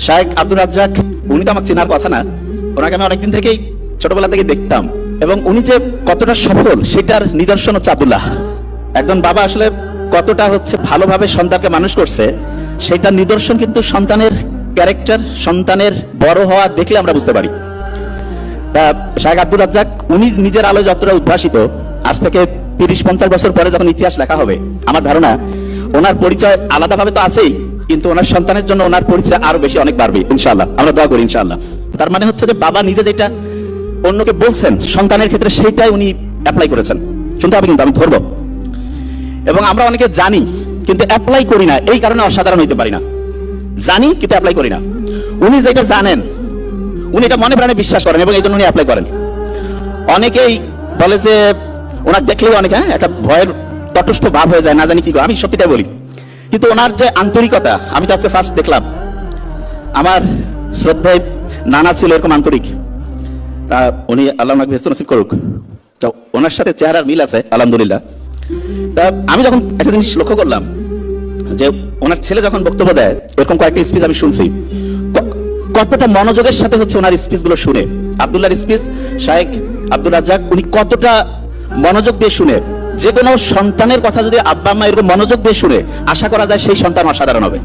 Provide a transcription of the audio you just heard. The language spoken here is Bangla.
শায়েখ আব্দুর রাজ্জাক, উনি তো আমাকে চেনার কথা না, ওনাকে আমি অনেকদিন থেকেই ছোটবেলা থেকে দেখতাম, এবং উনি যে কতটা সফল সেটার নিদর্শন হচ্ছে আব্দুল্লাহ। একজন বাবা আসলে কতটা ভালোভাবে সন্তানকে মানুষ করছে সেটার নিদর্শন কিন্তু সন্তানের ক্যারেক্টার, সন্তানের বড় হওয়া দেখলে আমরা বুঝতে পারি। শায়েখ আব্দুর রাজ্জাক উনি নিজের আলোয় যতটা উদ্ভাসিত, আজ থেকে 30-50 বছর পরে যখন ইতিহাস লেখা হবে, আমার ধারণা ওনার পরিচয় আলাদাভাবে তো আছেই, কিন্তু ওনার সন্তানের জন্য ওনার পরিচয় আরো বেশি অনেক বাড়বে ইনশাআল্লাহ। আমরা দোয়া করি ইনশাআল্লাহ। তার মানে হচ্ছে যে বাবা নিজে যেটা অন্যকে বলছেন সন্তানের ক্ষেত্রে সেইটাই উনি অ্যাপ্লাই করেছেন। শুনতে হবে কিন্তু, আমি ধরবো। এবং আমরা অনেকে জানি কিন্তু অ্যাপ্লাই করি না, এই কারণে অসাধারণ হইতে পারি না। জানি কিন্তু অ্যাপ্লাই করি না। উনি যেটা জানেন উনি এটা মনে প্রাণে বিশ্বাস করেন এবং এই জন্য উনি অ্যাপ্লাই করেন। অনেকেই বলে যে ওনার দেখলেই অনেকে একটা ভয়ের তটস্থ ভাব হয়ে যায়, না জানি কি করে। আমি সত্যিটাই বলি, কিন্তু ওনার যে আন্তরিকতা, আমি তো আজকে ফার্স্ট দেখলাম। আমার শ্রদ্ধায় নানা ছিল এরকম আন্তরিক, তা উনি আল্লাহ ওনাকে বেহেশত নসিব করুক। তো ওনার সাথে চেহারার মিল আছে আলহামদুলিল্লাহ। তা আমি যখন একটা জিনিস লক্ষ্য করলাম যে ওনার ছেলে যখন বক্তব্য দেয়, এরকম কয়েকটা স্পিচ আমি শুনছি, কতটা মনোযোগের সাথে ওনার স্পিচ গুলো শুনে, আব্দুল্লাহর স্পিচ, শায়েখ আব্দুর রাজ্জাক উনি কতটা মনোযোগ দিয়ে শুনে। যে কোনো সন্তানের কথা যদি আব্বা আম্মা এরকম মনোযোগ দিয়ে শুনে, আশা করা যায় সেই সন্তান অসাধারণ হবে।